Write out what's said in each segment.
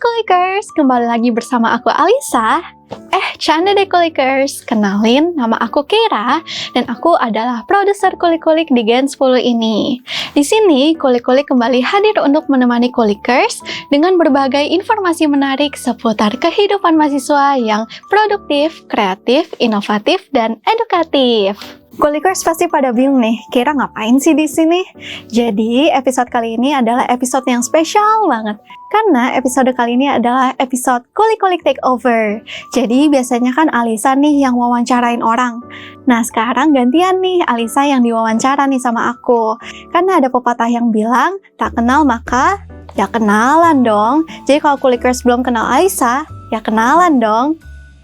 Kulikers, kembali lagi bersama aku Alisa. Canda deh Kulikers, kenalin nama aku Kira dan aku adalah produser Kulik-Kulik di Gen 10 ini. Di sini Kulik-Kulik kembali hadir untuk menemani Kulikers dengan berbagai informasi menarik seputar kehidupan mahasiswa yang produktif, kreatif, inovatif, dan edukatif. Kulikers pasti pada bingung nih, Kira ngapain sih di sini? Jadi, episode kali ini adalah episode yang spesial banget. Karena episode kali ini adalah episode Kulik-Kulik Takeover. Jadi, biasanya kan Alisa nih yang wawancarain orang. Nah, sekarang gantian nih Alisa yang diwawancara nih sama aku. Karena ada pepatah yang bilang, tak kenal maka ya kenalan dong. Jadi, kalau Kulikers belum kenal Alisa, ya kenalan dong.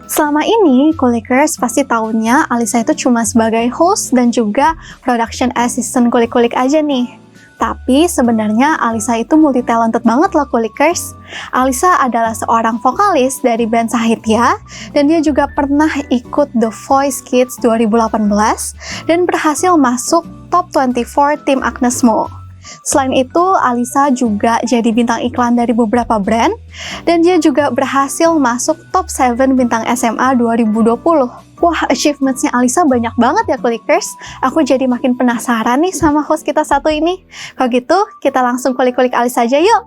Selama ini, Kulikers pasti taunya Alisa itu cuma sebagai host dan juga production assistant Kulik-Kulik aja nih. Tapi sebenarnya Alisa itu multi-talented banget loh Kulikers. Alisa adalah seorang vokalis dari band Sahitya dan dia juga pernah ikut The Voice Kids 2018 dan berhasil masuk top 24 tim Agnes Mo. Selain itu, Alisa juga jadi bintang iklan dari beberapa brand dan dia juga berhasil masuk top 7 bintang SMA 2020. Wah, achievementsnya Alisa banyak banget ya Kulikers. Aku jadi makin penasaran nih sama host kita satu ini. Kalau gitu, kita langsung kulik-kulik Alisa aja yuk.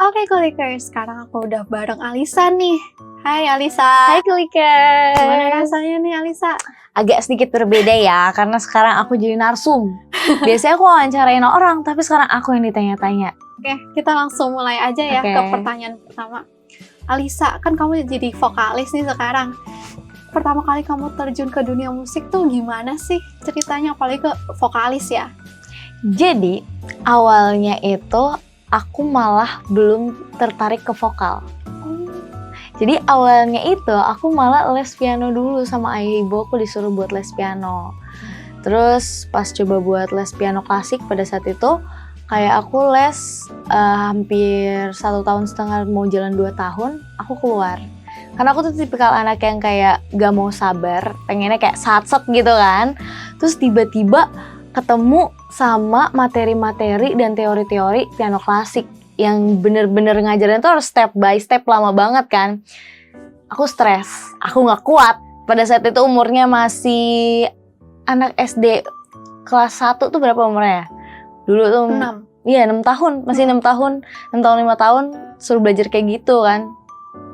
Oke Kulikers, sekarang aku udah bareng Alisa nih. Hai Alisa. Hai Kulikers. Gimana rasanya nih Alisa? Agak sedikit berbeda ya, karena sekarang aku jadi narsum. Biasanya aku wawancarain orang, tapi sekarang aku yang ditanya-tanya. Oke, kita langsung mulai aja ya Oke. ke pertanyaan pertama. Alisa, kan kamu jadi vokalis nih sekarang. Pertama kali kamu terjun ke dunia musik tuh gimana sih ceritanya, apalagi ke vokalis ya? Jadi, awalnya itu aku malah belum tertarik ke vokal. Jadi awalnya itu aku malah les piano dulu sama ayah ibu, aku disuruh buat les piano. Terus pas coba buat les piano klasik pada saat itu, kayak aku les hampir 1,5 tahun mau jalan 2 tahun, aku keluar. Karena aku tuh tipikal anak yang kayak gak mau sabar, pengennya kayak sat-set gitu kan. Terus tiba-tiba ketemu sama materi-materi dan teori-teori piano klasik yang bener-bener ngajarin tuh harus step by step, lama banget kan. Aku stres, aku gak kuat. Pada saat itu umurnya masih anak SD kelas 1 tuh berapa umurnya? Dulu tuh 6. Iya 6 tahun, masih 6 tahun, 6 tahun 5 tahun suruh belajar kayak gitu kan.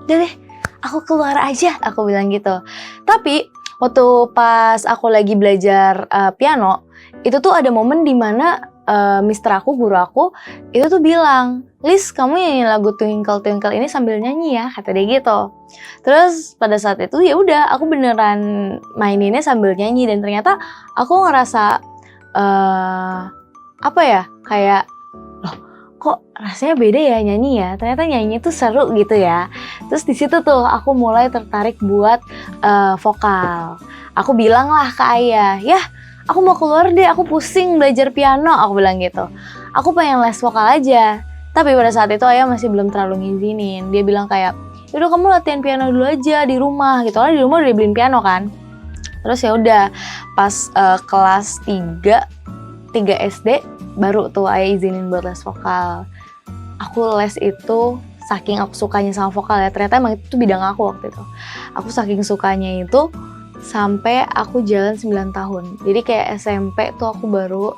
Udah deh, aku keluar aja, aku bilang gitu. Tapi waktu pas aku lagi belajar piano, itu tuh ada momen dimana mister aku, guru aku, itu tuh bilang, Lis, kamu nyanyi lagu Twinkle Twinkle ini sambil nyanyi ya, kata dia gitu. Terus pada saat itu ya udah, aku beneran maininnya sambil nyanyi dan ternyata aku ngerasa kayak loh, kok rasanya beda ya nyanyi ya. Ternyata nyanyi tuh seru gitu ya. Terus di situ tuh aku mulai tertarik buat vokal. Aku bilang lah ke ayah, ya aku mau keluar deh, aku pusing belajar piano, aku bilang gitu. Aku pengen les vokal aja. Tapi pada saat itu ayah masih belum terlalu ngizinin. Dia bilang kayak, yaudah kamu latihan piano dulu aja di rumah gitu. Karena di rumah udah dibeliin piano kan. Terus ya udah pas kelas 3 SD baru tuh ayah izinin buat les vokal. Aku les itu saking aku sukanya sama vokal ya. Ternyata emang itu bidang aku waktu itu. Aku saking sukanya itu sampai aku jalan 9 tahun. Jadi kayak SMP tuh aku baru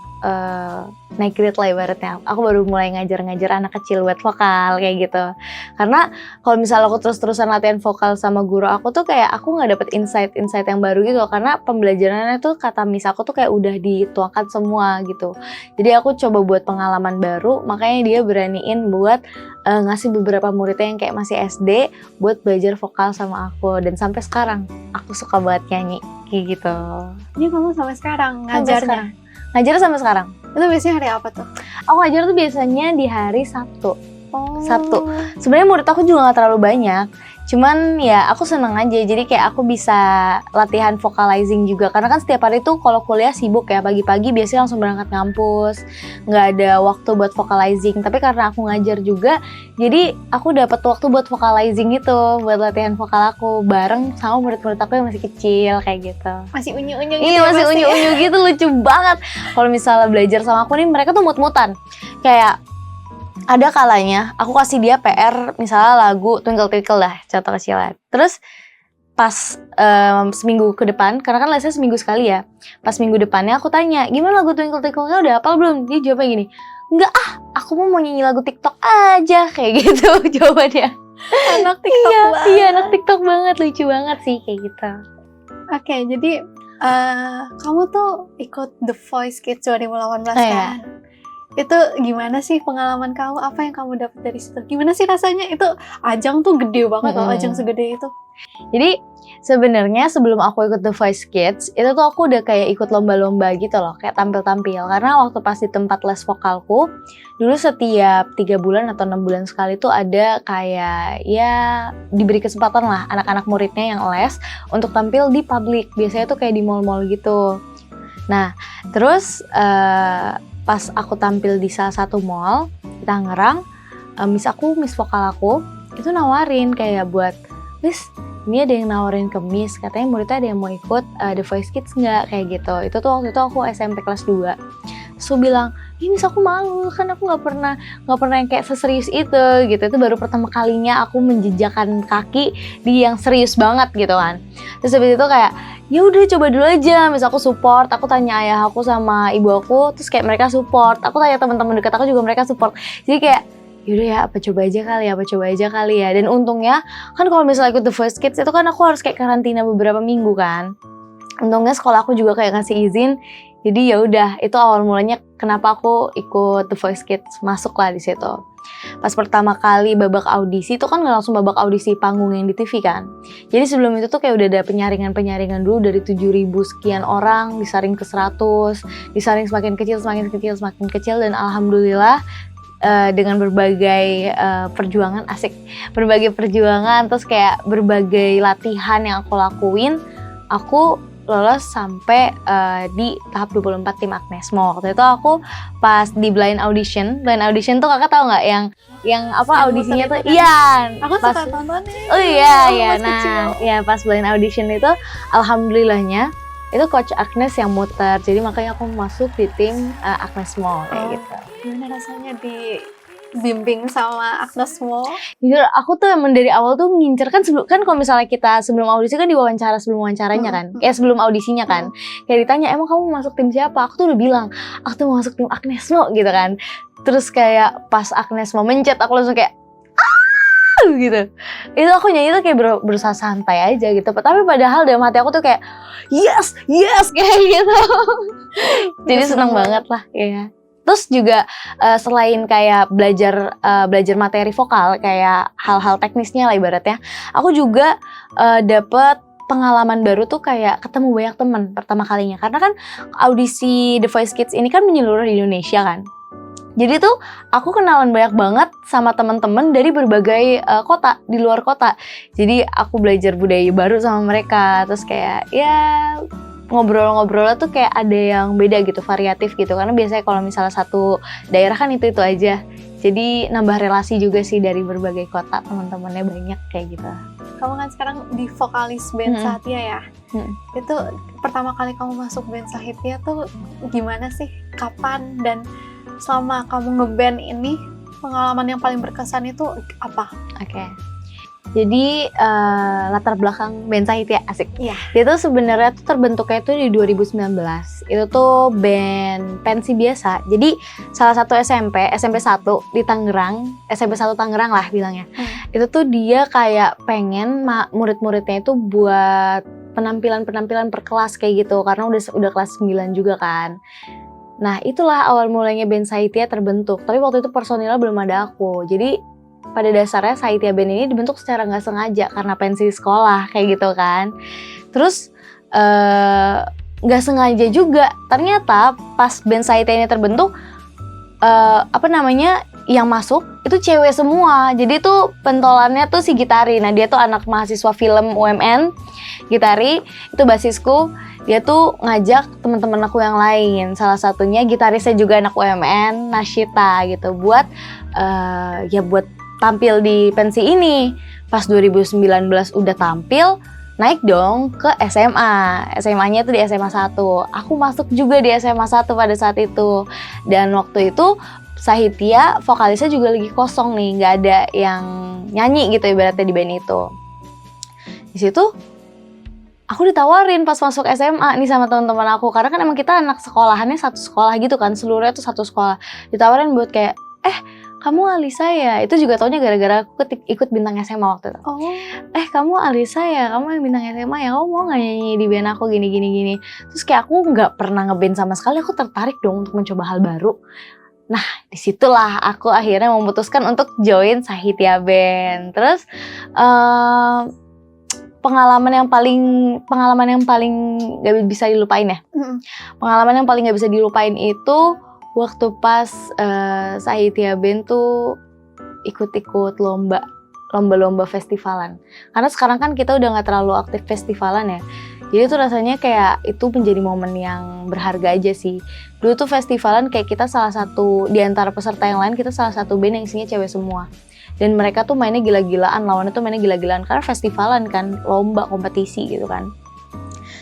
naik grade lah ibaratnya. Aku baru mulai ngajar-ngajar anak kecil buat vokal kayak gitu. Karena kalau misalnya aku terus-terusan latihan vokal sama guru aku tuh kayak aku nggak dapet insight yang baru gitu. Karena pembelajarannya tuh kata miss aku tuh kayak udah dituangkan semua gitu. Jadi aku coba buat pengalaman baru. Makanya dia beraniin buat ngasih beberapa muridnya yang kayak masih SD buat belajar vokal sama aku. Dan sampai sekarang aku suka banget nyanyi kayak gitu. Ini kamu sampai sekarang ngajarnya? Ngajar sampai sekarang. Itu biasanya hari apa tuh? Aku ngajar tuh biasanya di hari Sabtu. Oh. Sabtu. Sebenarnya murid aku juga gak terlalu banyak. Cuman ya aku seneng aja. Jadi kayak aku bisa latihan vocalizing juga. Karena kan setiap hari tuh kalau kuliah sibuk ya. Pagi-pagi biasanya langsung berangkat kampus. Gak ada waktu buat vocalizing. Tapi karena aku ngajar juga, jadi aku dapat waktu buat vocalizing itu. Buat latihan vokal aku bareng sama murid-murid aku yang masih kecil kayak gitu. Masih unyu-unyu gitu. Iya masih unyu-unyu gitu, lucu banget. Kalau misalnya belajar sama aku nih, mereka tuh mut-mutan. Kayak ada kalanya aku kasih dia PR misalnya lagu Twinkle Twinkle dah, contoh kecilnya. Terus pas seminggu ke depan, karena kan lesnya seminggu sekali ya, pas minggu depannya aku tanya, gimana lagu Twinkle Twinkle-nya udah hafal belum? Dia jawabnya gini, enggak aku mau nyanyi lagu TikTok aja, kayak gitu jawabannya. Anak TikTok banget. Iya anak TikTok banget, lucu banget sih kayak gitu. Oke, jadi kamu tuh ikut The Voice Kids 2018 kan? Iya. Itu gimana sih pengalaman kamu? Apa yang kamu dapat dari situ? Gimana sih rasanya? Itu ajang tuh gede banget loh, ajang segede itu. Jadi sebenarnya sebelum aku ikut The Voice Kids, itu tuh aku udah kayak ikut lomba-lomba gitu loh, kayak tampil-tampil. Karena waktu pas di tempat les vokalku, dulu setiap 3 bulan atau 6 bulan sekali tuh ada kayak ya diberi kesempatan lah anak-anak muridnya yang les untuk tampil di publik. Biasanya tuh kayak di mall-mall gitu. Nah, terus pas aku tampil di salah satu mall di Tangerang, miss vokal aku itu nawarin kayak buat, Miss, ini ada yang nawarin ke Miss, katanya muridnya ada yang mau ikut The Voice Kids nggak, kayak gitu. Itu tuh waktu itu aku SMP kelas 2. Terus aku bilang, Miss aku malu, kan aku nggak pernah yang kayak seserius itu gitu. Itu baru pertama kalinya aku menjejakkan kaki di yang serius banget gitu kan. Terus habis itu kayak, ya udah coba dulu aja, Miss aku support. Aku tanya ayah aku sama ibu aku, terus kayak mereka support. Aku tanya teman-teman dekat aku juga mereka support. Jadi kayak yaudah ya apa coba aja kali ya. Dan untungnya kan kalau misalnya ikut The Voice Kids itu kan aku harus kayak karantina beberapa minggu kan. Untungnya sekolah aku juga kayak ngasih izin. Jadi ya udah, itu awal mulanya kenapa aku ikut The Voice Kids, masuklah di situ. Pas pertama kali babak audisi itu kan nggak langsung babak audisi panggung yang di TV kan. Jadi sebelum itu tuh kayak udah ada penyaringan dulu dari 7.000 sekian orang disaring ke 100, disaring semakin kecil dan alhamdulillah dengan berbagai perjuangan terus kayak berbagai latihan yang aku lakuin, aku lolos sampai di tahap 24 tim Agnesmo. Waktu itu aku pas di blind audition tuh kakak tahu nggak yang apa audisinya tuh? Iya, Aku pas, suka tonton nih. oh iya, pas nah kecil. ya pas blind audition itu alhamdulillahnya itu Coach Agnes yang muter, jadi makanya aku masuk di tim Agnesmo kayak gitu. Gimana rasanya dibimbing sama Agnesmo? Jujur aku tuh emang dari awal tuh ngincer kan kan kalau misalnya kita sebelum audisi kan diwawancara sebelum wawancaranya kan, kayak sebelum audisinya kan, kayak ditanya emang kamu masuk tim siapa, aku tuh udah bilang aku tuh mau masuk tim Agnesmo gitu kan. Terus kayak pas Agnesmo mencet aku langsung kayak gitu. Itu aku nyanyi tuh kayak berusaha santai aja gitu. Tapi padahal dalam hati aku tuh kayak yes kayak gitu. Jadi seneng banget lah ya. Terus juga selain kayak belajar materi vokal kayak hal-hal teknisnya lah ibaratnya, aku juga dapet pengalaman baru tuh kayak ketemu banyak teman pertama kalinya. Karena kan audisi The Voice Kids ini kan menyeluruh di Indonesia kan. Jadi tuh aku kenalan banyak banget sama teman-teman dari berbagai kota di luar kota. Jadi aku belajar budaya baru sama mereka. Terus kayak ya ngobrol-ngobrolnya tuh kayak ada yang beda gitu, variatif gitu. Karena biasanya kalau misalnya satu daerah kan itu aja. Jadi nambah relasi juga sih dari berbagai kota, teman-temannya banyak kayak gitu. Kamu kan sekarang di vokalis band Sahitya ya. Itu pertama kali kamu masuk band Sahitya tuh gimana sih? Kapan dan selama kamu ngeband ini pengalaman yang paling berkesan itu apa? Oke. Jadi latar belakang band Sahitya asik. Iya. Dia tuh sebenarnya tuh terbentuknya itu di 2019. Itu tuh band pensi biasa. Jadi salah satu SMP 1 di Tangerang, SMP 1 Tangerang lah bilangnya. Itu tuh dia kayak pengen murid-muridnya itu buat penampilan per kelas kayak gitu karena udah kelas 9 juga kan. Nah itulah awal mulanya band Sahitya terbentuk. Tapi waktu itu personilnya belum ada aku. Jadi pada dasarnya Sahitya band ini dibentuk secara nggak sengaja karena pensi sekolah kayak gitu kan. Terus nggak sengaja juga ternyata pas band Sahitya ini terbentuk yang masuk itu cewek semua. Jadi tuh pentolannya tuh si Gitari. Nah dia tuh anak mahasiswa film UMN. Gitari itu basisku. Dia tuh ngajak teman-teman aku yang lain. Salah satunya gitarisnya juga anak UMN, Nashita gitu, buat tampil di pensi ini. Pas 2019 udah tampil, naik dong ke SMA. SMA-nya tuh di SMA 1. Aku masuk juga di SMA 1 pada saat itu. Dan waktu itu Sahitya vokalisnya juga lagi kosong nih, nggak ada yang nyanyi gitu ibaratnya di band itu. Di situ aku ditawarin pas masuk SMA nih sama teman-teman aku, karena kan emang kita anak sekolahannya satu sekolah gitu kan, seluruhnya tuh satu sekolah. Ditawarin buat kayak, kamu Alisa ya? Itu juga taunya gara-gara aku ikut bintang SMA waktu itu. Oh. Kamu Alisa ya? Kamu yang bintang SMA ya? Kamu mau nggak nyanyi di band aku gini. Terus kayak aku nggak pernah ngeband sama sekali, aku tertarik dong untuk mencoba hal baru. Nah, disitulah aku akhirnya memutuskan untuk join Sahitya Band. Terus pengalaman yang paling gak bisa dilupain ya. Pengalaman yang paling gak bisa dilupain itu waktu pas Sahitya Band tuh ikut-ikut lomba festivalan. Karena sekarang kan kita udah gak terlalu aktif festivalan ya. Jadi tuh rasanya kayak itu menjadi momen yang berharga aja sih. Dulu tuh festivalan kayak kita salah satu, di antara peserta yang lain kita salah satu band yang isinya cewek semua. Dan mereka tuh mainnya gila-gilaan, lawannya tuh mainnya gila-gilaan. Karena festivalan kan, lomba, kompetisi gitu kan.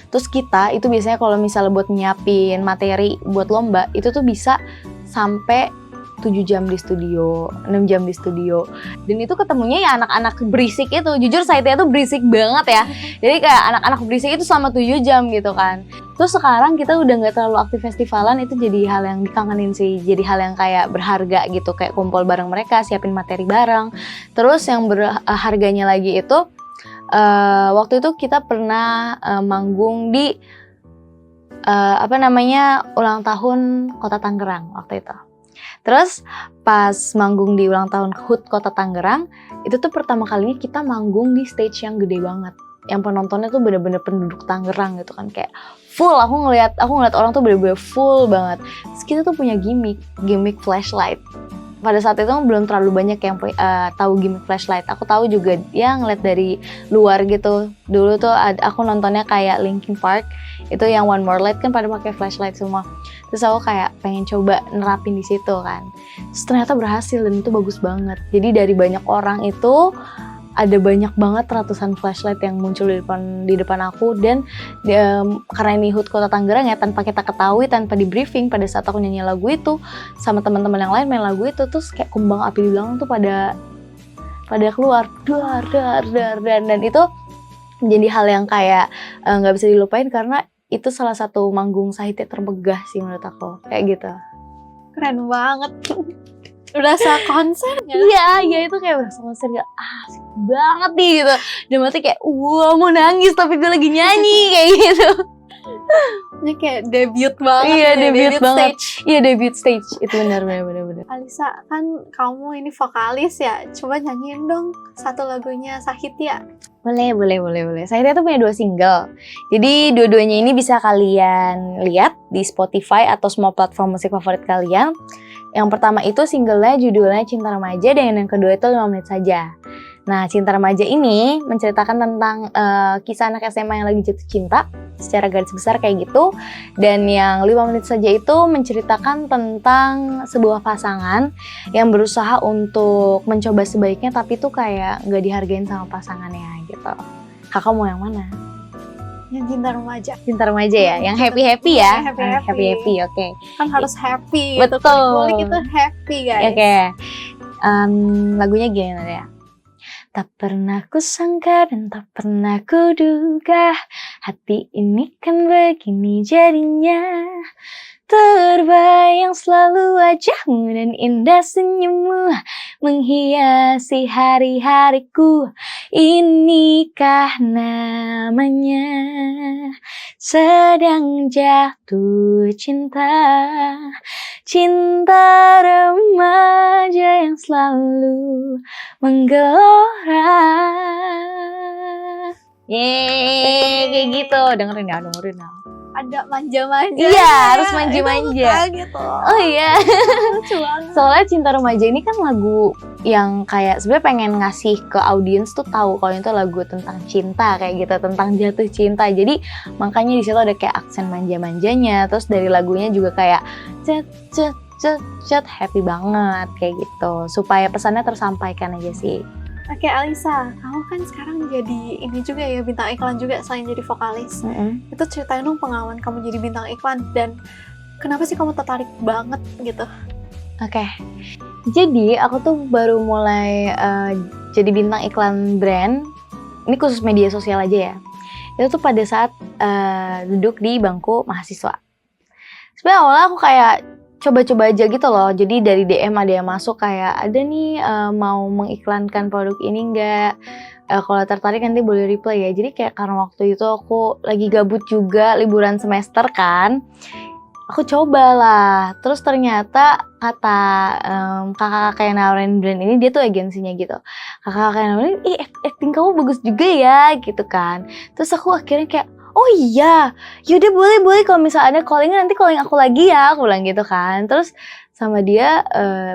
Terus kita itu biasanya kalau misalnya buat nyiapin materi buat lomba, itu tuh bisa sampai 7 jam di studio, 6 jam di studio. Dan itu ketemunya ya anak-anak berisik itu. Jujur Sahitya tuh berisik banget ya. Jadi kayak anak-anak berisik itu selama 7 jam gitu kan. Terus sekarang kita udah gak terlalu aktif festivalan, itu jadi hal yang dikangenin sih. Jadi hal yang kayak berharga gitu, kayak kumpul bareng mereka, siapin materi bareng. Terus yang berharganya lagi itu, waktu itu kita pernah manggung di ulang tahun Kota Tangerang waktu itu. Terus pas manggung di ulang tahun HUT Kota Tangerang, itu tuh pertama kalinya kita manggung di stage yang gede banget. Yang penontonnya tuh bener-bener penduduk Tangerang gitu kan, kayak full. Aku ngeliat orang tuh bener-bener full banget. Terus kita tuh punya gimmick flashlight. Pada saat itu belum terlalu banyak yang tahu gimmick flashlight. Aku tahu juga ya ngeliat dari luar gitu. Dulu tuh aku nontonnya kayak Linkin Park, itu yang One More Light kan pada pakai flashlight semua. Terus aku kayak pengen coba nerapin di situ kan. Terus ternyata berhasil dan itu bagus banget. Jadi dari banyak orang itu ada banyak banget ratusan flashlight yang muncul di depan aku. Dan karena ini HUT Kota Tangerang ya, tanpa kita ketahui, tanpa di briefing, pada saat aku nyanyi lagu itu sama teman-teman yang lain main lagu itu, terus kayak kembang api di belakang tuh pada keluar dar, dan itu menjadi hal yang kayak nggak bisa dilupain, karena itu salah satu manggung Sahitya termegah sih menurut aku, kayak gitu. Keren banget. Berasa konser gak? Iya itu kayak berasa konser, gak asik banget nih gitu. Dan mati kayak mau nangis tapi gue lagi nyanyi kayak gitu. Ini kayak debut banget. Iya, debut banget. Stage. Iya, debut stage. Itu benar. Alisa, kan kamu ini vokalis ya. Coba nyanyiin dong satu lagunya Sahitya. Boleh. Sahitya tuh punya 2 single. Jadi dua-duanya ini bisa kalian lihat di Spotify atau semua platform musik favorit kalian. Yang pertama itu singlenya judulnya Cinta Remaja, dan yang kedua itu 5 menit saja. Nah, Cinta Remaja ini menceritakan tentang kisah anak SMA yang lagi jatuh cinta, secara garis besar kayak gitu. Dan yang 5 menit saja itu menceritakan tentang sebuah pasangan yang berusaha untuk mencoba sebaiknya, tapi tuh kayak gak dihargain sama pasangannya gitu. Kakak mau yang mana? Yang Cinta Remaja. Cinta Remaja ya, yang happy-happy ya? Happy, oke. Kan harus happy. Betul. Kulik itu happy guys. Oke. Lagunya gimana ya? Tak pernah kusangka dan tak pernah kuduga, hati ini kan begini jadinya. Terbayang selalu wajahmu dan indah senyummu menghiasi hari-hariku. Inikah namanya sedang jatuh cinta? Cinta remaja yang selalu menggelora. Yeay, kayak gitu. Dengerin ya. Ada manja-manja. Iya, harus manja-manja. Gitu. Oh iya. Lucu banget. Soalnya Cinta Remaja ini kan lagu yang kayak sebenarnya pengen ngasih ke audiens tuh tahu kalau itu lagu tentang cinta kayak gitu, tentang jatuh cinta. Jadi makanya di situ ada kayak aksen manja-manjanya. Terus dari lagunya juga kayak cet happy banget kayak gitu. Supaya pesannya tersampaikan aja sih. Oke Alisa, kamu kan sekarang jadi ini juga ya, bintang iklan juga selain jadi vokalis. Itu ceritain dong pengalaman kamu jadi bintang iklan dan kenapa sih kamu tertarik banget gitu? Oke. Jadi aku tuh baru mulai jadi bintang iklan brand. Ini khusus media sosial aja ya. Itu tuh pada saat duduk di bangku mahasiswa. Sebenarnya awalnya aku kayak coba-coba aja gitu loh. Jadi dari DM ada yang masuk kayak, ada nih mau mengiklankan produk ini enggak? Kalau tertarik nanti boleh reply ya. Jadi kayak karena waktu itu aku lagi gabut juga, liburan semester kan. Aku cobalah, terus ternyata kata kakak-kakak yang nawarin brand ini, dia tuh agensinya gitu. Kakak-kakak yang nawarin, acting kamu bagus juga ya, gitu kan. Terus aku akhirnya kayak, oh iya, yaudah boleh kalau misalnya ada callingnya nanti calling aku lagi ya, aku bilang gitu kan. Terus sama dia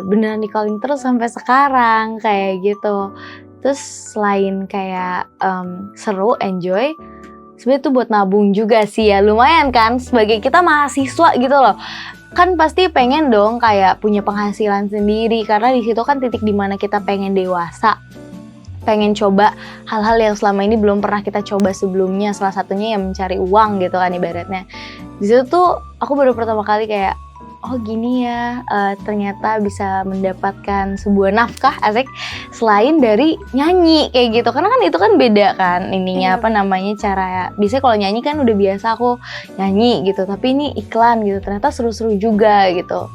beneran di calling terus sampai sekarang, kayak gitu. Terus selain kayak seru, enjoy, sebenarnya itu buat nabung juga sih ya, lumayan kan sebagai kita mahasiswa gitu loh. Kan pasti pengen dong kayak punya penghasilan sendiri, karena di situ kan titik dimana kita pengen dewasa. Pengen coba hal-hal yang selama ini belum pernah kita coba sebelumnya, salah satunya yang mencari uang gitu kan ibaratnya. Di situ tuh aku baru pertama kali kayak, oh gini ya, ternyata bisa mendapatkan sebuah nafkah asik selain dari nyanyi kayak gitu, karena kan itu kan beda kan ininya, apa namanya, cara biasanya kalau nyanyi kan udah biasa aku nyanyi gitu, tapi ini iklan gitu, ternyata seru-seru juga gitu.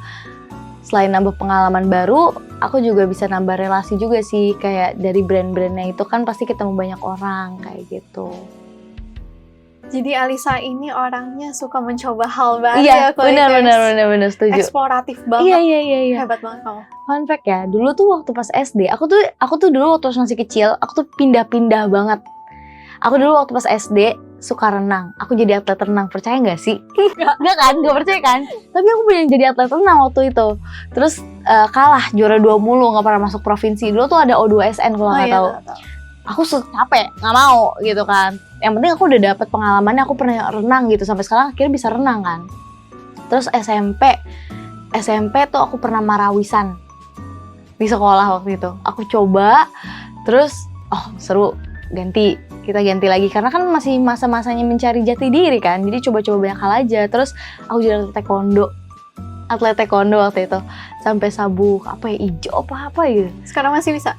Selain nambah pengalaman baru, aku juga bisa nambah relasi juga sih, kayak dari brand-brandnya itu kan pasti ketemu banyak orang kayak gitu. Jadi Alisa ini orangnya suka mencoba hal baru Iya, ya, benar setuju. Eksploratif banget. Iya. Hebat banget kamu. Fun fact ya, dulu tuh waktu pas SD, aku tuh dulu waktu masih kecil, aku tuh pindah-pindah banget. Aku dulu waktu pas SD suka renang, aku jadi atlet renang, percaya nggak sih? Nggak kan, nggak percaya kan? Tapi aku pengen jadi atlet renang waktu itu. Terus kalah, juara 2 mulu, nggak pernah masuk provinsi. Dulu tuh ada O2SN kalau nggak tahu. Aku capek, nggak mau gitu kan. Yang penting aku udah dapet pengalamannya, aku pernah renang gitu, sampai sekarang akhirnya bisa renang kan. Terus SMP tuh aku pernah marawisan di sekolah waktu itu. Aku coba, terus seru, kita ganti lagi, karena kan masih masa-masanya mencari jati diri kan, jadi coba-coba banyak hal aja. Terus aku jadi atlet taekwondo waktu itu, sampai sabuk hijau apa gitu. Sekarang masih bisa?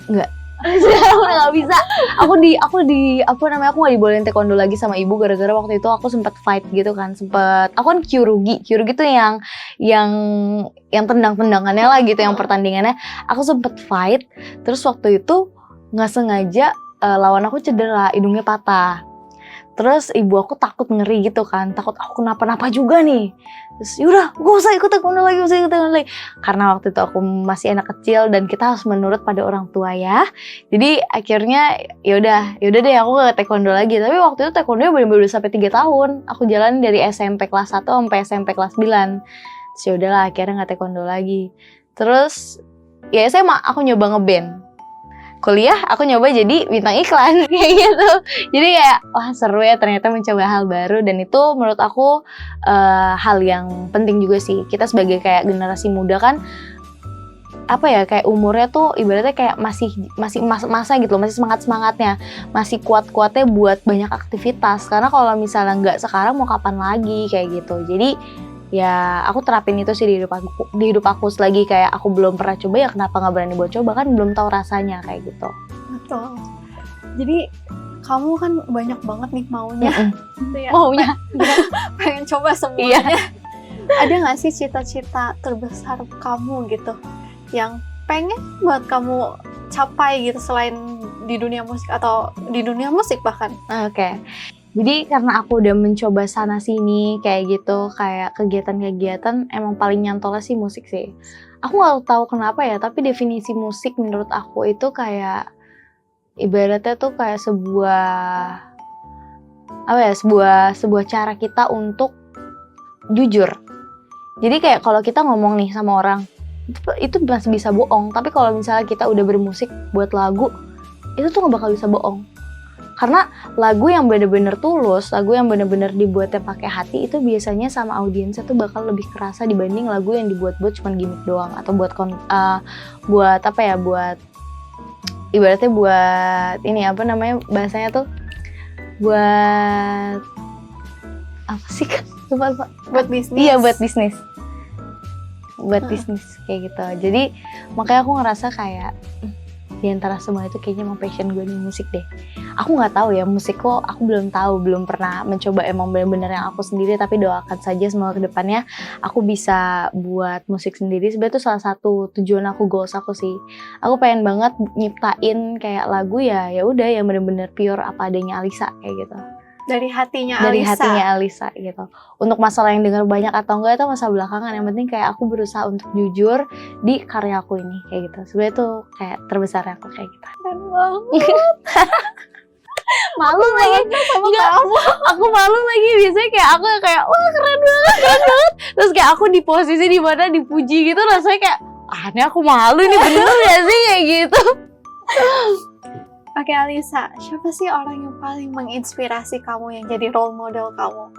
Enggak. Aku nggak bisa. Aku nggak dibolehin taekwondo lagi sama ibu, gara-gara waktu itu aku sempat fight gitu kan, aku kan kyurugi tuh yang tendang-tendangannya lah gitu, yang pertandingannya aku sempat fight. Terus waktu itu nggak sengaja lawan aku cedera, hidungnya patah. Terus ibu aku takut, ngeri gitu kan, takut aku kenapa-napa juga nih. Terus yaudah, gue usah ikut taekwondo lagi. Karena waktu itu aku masih anak kecil dan kita harus menurut pada orang tua ya. Jadi akhirnya yaudah deh aku ke taekwondo lagi. Tapi waktu itu taekwondo bener-bener udah sampai 3 tahun. Aku jalan dari SMP kelas 1 sampai SMP kelas 9. Terus yaudahlah akhirnya gak taekwondo lagi. Terus ya SMA aku nyoba ngeband. Kuliah aku nyoba jadi bintang iklan kayak gitu. Jadi kayak wah seru ya ternyata mencoba hal baru, dan itu menurut aku hal yang penting juga sih. Kita sebagai kayak generasi muda kan kayak umurnya tuh ibaratnya kayak masih masa gitu loh, masih semangatnya, masih kuatnya buat banyak aktivitas. Karena kalau misalnya nggak sekarang mau kapan lagi kayak gitu. Jadi ya aku terapin itu sih di hidup aku selagi kayak aku belum pernah coba, ya kenapa nggak berani buat coba, kan belum tahu rasanya kayak gitu. Betul. Jadi kamu kan banyak banget nih maunya. Gitu ya. Maunya pengen coba semuanya. Ada nggak sih cita-cita terbesar kamu gitu yang pengen buat kamu capai gitu selain di dunia musik atau di dunia musik bahkan? Oke. Jadi karena aku udah mencoba sana sini kayak gitu, kayak kegiatan-kegiatan, emang paling nyantolnya sih musik sih. Aku nggak tahu kenapa ya, tapi definisi musik menurut aku itu kayak ibaratnya tuh kayak sebuah cara kita untuk jujur. Jadi kayak kalau kita ngomong nih sama orang, itu masih bisa bohong. Tapi kalau misalnya kita udah bermusik buat lagu, itu tuh nggak bakal bisa bohong. Karena lagu yang bener-bener tulus, lagu yang bener-bener dibuatnya pakai hati, itu biasanya sama audiensnya tuh bakal lebih kerasa dibanding lagu yang dibuat-buat cuma gimmick doang, atau buat ibaratnya buat ini bahasanya tuh buat apa sih kan? Lupa. Buat bisnis. Iya, buat bisnis. buat bisnis kayak gitu. Jadi makanya aku ngerasa kayak di antara semua itu kayaknya emang passion gue di musik deh. Aku nggak tahu ya musik kok, aku belum tahu, belum pernah mencoba emang bener-bener yang aku sendiri, tapi doakan saja semoga kedepannya aku bisa buat musik sendiri. Sebenarnya itu salah satu tujuan aku, goals aku sih. Aku pengen banget nyiptain kayak lagu ya udah yang bener-bener pure apa adanya Alisa kayak gitu. Dari hatinya Dari Alisa. hatinya Alisa gitu. Untuk masalah yang dengar banyak atau enggak itu masalah belakangan. Yang penting kayak aku berusaha untuk jujur di karya aku ini kayak gitu. Sebenarnya tuh kayak terbesarnya aku kayak gitu. Keren banget. Malu lagi Sama Enggak. kamu. Aku malu lagi, biasanya kayak aku kayak wah keren banget. Terus kayak aku di posisi di mana dipuji gitu rasanya kayak ini aku malu nih bener gak sih kayak gitu. Oke Alisa, siapa sih orang yang paling menginspirasi kamu, yang jadi role model kamu?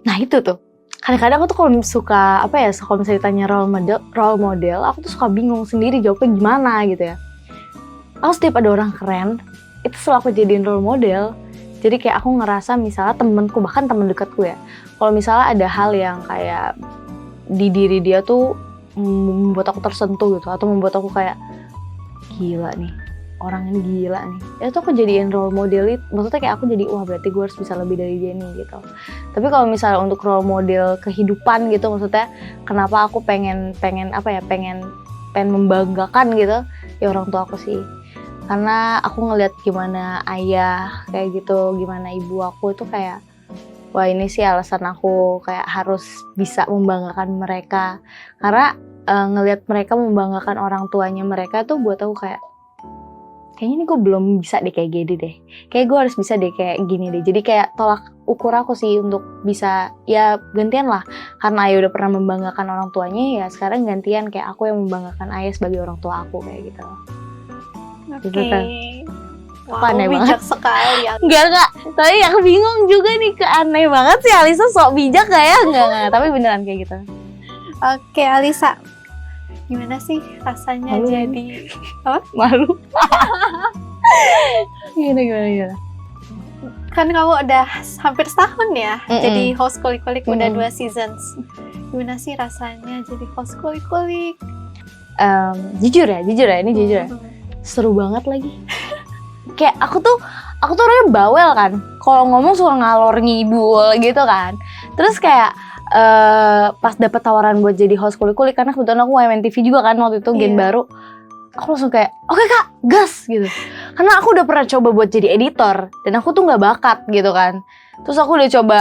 Nah itu tuh kadang-kadang aku tuh kalau suka kalau misalnya ditanya role model aku tuh suka bingung sendiri jawabnya gimana gitu ya. Aku setiap ada orang keren itu selalu aku jadiin role model. Jadi kayak aku ngerasa misalnya temenku, bahkan temen dekatku ya, kalau misalnya ada hal yang kayak di diri dia tuh membuat aku tersentuh gitu, atau membuat aku kayak gila nih, orang ini gila nih, itu aku jadiin role model itu. Maksudnya kayak aku jadi wah berarti gue harus bisa lebih dari dia nih gitu. Tapi kalau misalnya untuk role model kehidupan gitu, maksudnya kenapa aku pengen membanggakan gitu ya orang tua aku sih. Karena aku ngeliat gimana ayah kayak gitu, gimana ibu aku itu kayak wah ini sih alasan aku kayak harus bisa membanggakan mereka. Karena ngelihat mereka membanggakan orang tuanya mereka tuh buat aku kayak kayaknya ini gue belum bisa deh kayak gini deh. Kayak gue harus bisa deh kayak gini deh. Jadi kayak tolak ukur aku sih untuk bisa ya gantian lah. Karena ayah udah pernah membanggakan orang tuanya, ya sekarang gantian kayak aku yang membanggakan ayah sebagai orang tua aku kayak gitu. Oke. Apa aneh bijak banget? sekali. Enggak. Tapi aku bingung juga nih, aneh banget sih Alisa sok bijak kayak enggak. Tapi beneran kayak gitu. Oke Alisa, gimana sih rasanya Malu. jadi Malu. Gimana? kan kamu udah hampir setahun ya jadi host kulik-kulik, udah 2 Mm-mm. seasons. Gimana sih rasanya jadi host kulik-kulik? Jujur ya, ini jujur ya. Seru banget lagi. Kayak aku tuh orangnya bawel kan. Kalau ngomong suka ngalor ngidul gitu kan. Terus kayak pas dapet tawaran buat jadi host kulik-kulik, karena kebetulan aku MNTV juga kan waktu itu gen Iya. baru. Aku langsung kayak oke kak, gas gitu. Karena aku udah pernah coba buat jadi editor dan aku tuh nggak bakat gitu kan. Terus aku udah coba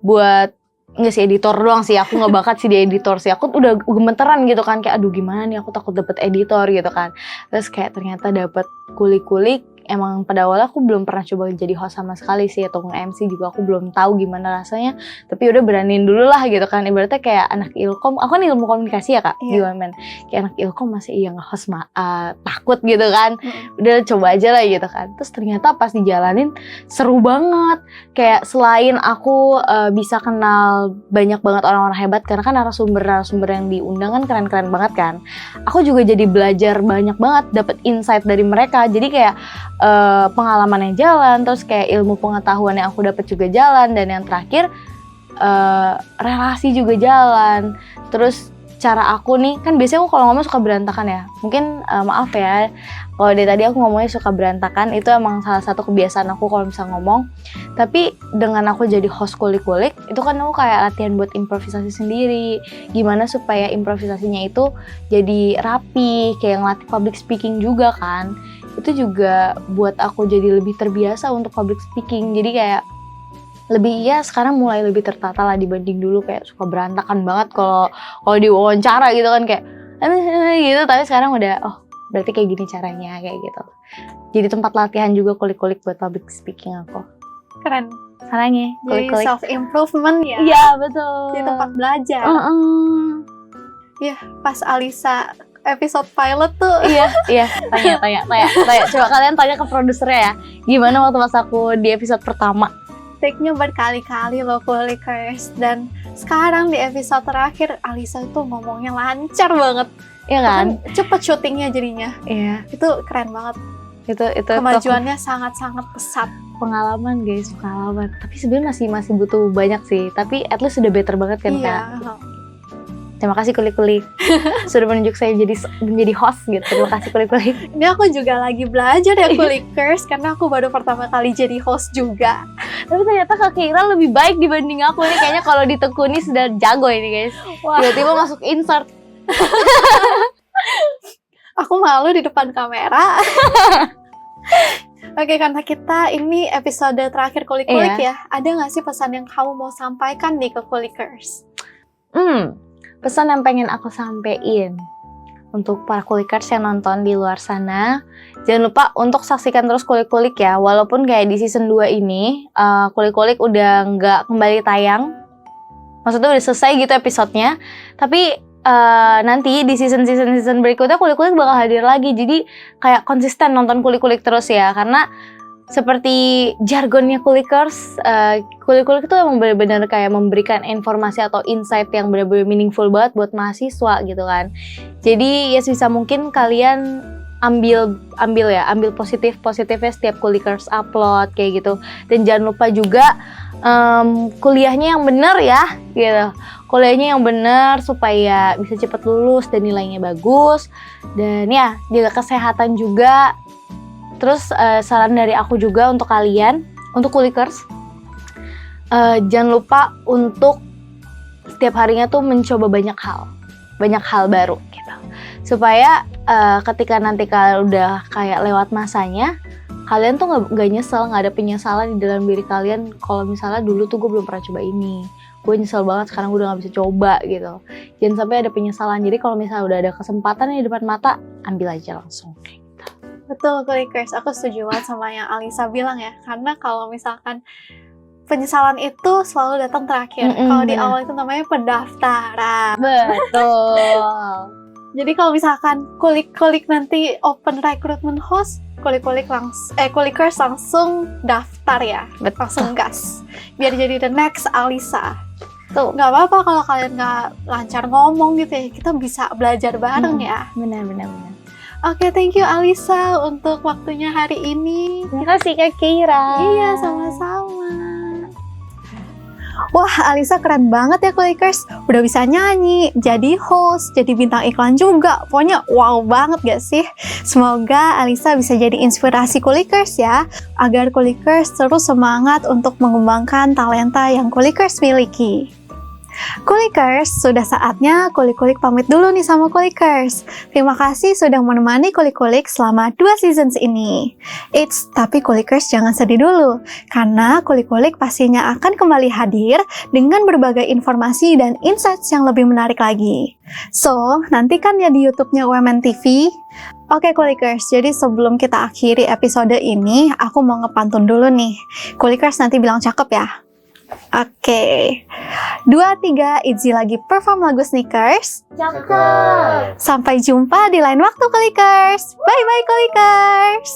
buat nggak sih editor doang sih, aku nggak bakat sih di editor sih. Aku udah gemeteran gitu kan, kayak aduh gimana nih, aku takut dapet editor gitu kan. Terus kayak ternyata dapet kulik-kulik. Emang pada awalnya aku belum pernah coba jadi host sama sekali sih, atau nge-MC juga aku belum tahu gimana rasanya. Tapi udah beraniin dulu lah gitu kan. Ibaratnya kayak anak ilkom, aku kan ilmu komunikasi ya kak, di UMN. Kayak anak ilkom masih nge-host takut gitu kan. Udah coba aja lah gitu kan. Terus ternyata pas dijalanin seru banget. Kayak selain aku bisa kenal banyak banget orang-orang hebat, karena kan narasumber yang diundang kan keren-keren banget kan. Aku juga jadi belajar banyak banget, dapet insight dari mereka. Jadi kayak pengalaman yang jalan, terus kayak ilmu pengetahuan yang aku dapat juga jalan, dan yang terakhir relasi juga jalan. Terus cara aku nih, kan biasanya aku kalau ngomong suka berantakan ya. Mungkin maaf ya, kalau dari tadi aku ngomongnya suka berantakan, itu emang salah satu kebiasaan aku kalau misalnya ngomong. Tapi dengan aku jadi host kulik-kulik, itu kan aku kayak latihan buat improvisasi sendiri. Gimana supaya improvisasinya itu jadi rapi, kayak ngelatih public speaking juga kan. Itu juga buat aku jadi lebih terbiasa untuk public speaking. Jadi kayak lebih sekarang mulai lebih tertata lah dibanding dulu, kayak suka berantakan banget kalau diwawancara gitu kan, kayak gitu. Tapi sekarang udah berarti kayak gini caranya kayak gitu. Jadi tempat latihan juga kulik-kulik buat public speaking aku. Keren. Caranya Jadi kulik-kulik. self improvement ya. Iya betul. Di tempat belajar. Ya pas Alisa episode pilot tuh. Iya. Tanya. Coba kalian tanya ke produsernya ya. Gimana waktu pas aku di episode pertama? Take-nya berkali-kali loh kulikers. Dan sekarang di episode terakhir Alisa itu ngomongnya lancar banget. Iya kan? Bahkan cepet syutingnya jadinya. Iya. Itu keren banget. Itu Kemajuannya sangat-sangat pesat. pengalaman guys, pengalaman. Tapi sebenarnya masih butuh banyak sih. Tapi at least sudah better banget kan kak? Iya. Terima kasih kulik-kulik sudah menunjuk saya menjadi host gitu. Terima kasih kulik-kulik. Ini aku juga lagi belajar ya Kulikers, karena aku baru pertama kali jadi host juga. Tapi ternyata Kak Kira lebih baik dibanding aku nih. Kayaknya kalau ditekuni sudah jago ini guys. Wah, Tiba-tiba masuk insert. aku malu di depan kamera. Oke, karena kita ini episode terakhir Kulik-kulik ya, ada nggak sih pesan yang kamu mau sampaikan nih ke Kulikers? Pesan yang pengen aku sampein untuk para kulikers yang nonton di luar sana, jangan lupa untuk saksikan terus Kulik-kulik ya. Walaupun kayak di season 2 ini Kulik-kulik udah nggak kembali tayang, maksudnya udah selesai gitu episodenya, tapi nanti di season berikutnya Kulik-kulik bakal hadir lagi. Jadi kayak konsisten nonton Kulik-kulik terus ya, karena seperti jargonnya Kulikers, Kulik-kulik itu emang benar-benar kayak memberikan informasi atau insight yang benar-benar meaningful banget buat mahasiswa gitu kan. Jadi ya sebisa mungkin kalian ambil positifnya setiap Kulikers upload kayak gitu. Dan jangan lupa juga kuliahnya yang benar ya gitu. Kuliahnya yang benar supaya bisa cepat lulus dan nilainya bagus. Dan ya jaga kesehatan juga. Terus saran dari aku juga untuk kalian, untuk Kulikers, jangan lupa untuk setiap harinya tuh mencoba banyak hal baru gitu. Supaya ketika nanti kalian udah kayak lewat masanya, kalian tuh nggak nyesel, nggak ada penyesalan di dalam diri kalian. Kalau misalnya dulu tuh gue belum pernah coba ini, gue nyesel banget sekarang gue udah nggak bisa coba gitu. Jangan sampai ada penyesalan. Jadi kalau misalnya udah ada kesempatan di depan mata, ambil aja langsung. Betul Kulikers, aku setuju banget sama yang Alisa bilang ya. Karena kalau misalkan penyesalan itu selalu datang terakhir. Kalau di awal itu namanya pendaftaran. Betul. Jadi kalau misalkan Kulik-kulik nanti open recruitment host, Kulikers langsung daftar ya. Betul. Langsung gas. Biar jadi the next Alisa. Tuh. Gak apa-apa kalau kalian gak lancar ngomong gitu ya. Kita bisa belajar bareng ya. Benar. Oke, thank you Alisa untuk waktunya hari ini. Terima kasih Kak Kira. Iya, sama-sama. Wah, Alisa keren banget ya Kulikers. Udah bisa nyanyi, jadi host, jadi bintang iklan juga. Pokoknya wow banget gak sih? Semoga Alisa bisa jadi inspirasi Kulikers ya. Agar Kulikers terus semangat untuk mengembangkan talenta yang Kulikers miliki. Kulikers, sudah saatnya Kulik-kulik pamit dulu nih sama Kulikers. Terima kasih sudah menemani Kulik-kulik selama 2 seasons ini. Tapi Kulikers jangan sedih dulu, karena Kulik-kulik pastinya akan kembali hadir dengan berbagai informasi dan insights yang lebih menarik lagi. So, nantikan ya di YouTube-nya UMN TV. Oke Kulikers, jadi sebelum kita akhiri episode ini, aku mau ngepantun dulu nih. Kulikers nanti bilang cakep ya. Oke, 2, 3, Itzy lagi perform lagu Sneakers. Cakep. Sampai jumpa di lain waktu Kulikers. Bye-bye Kulikers.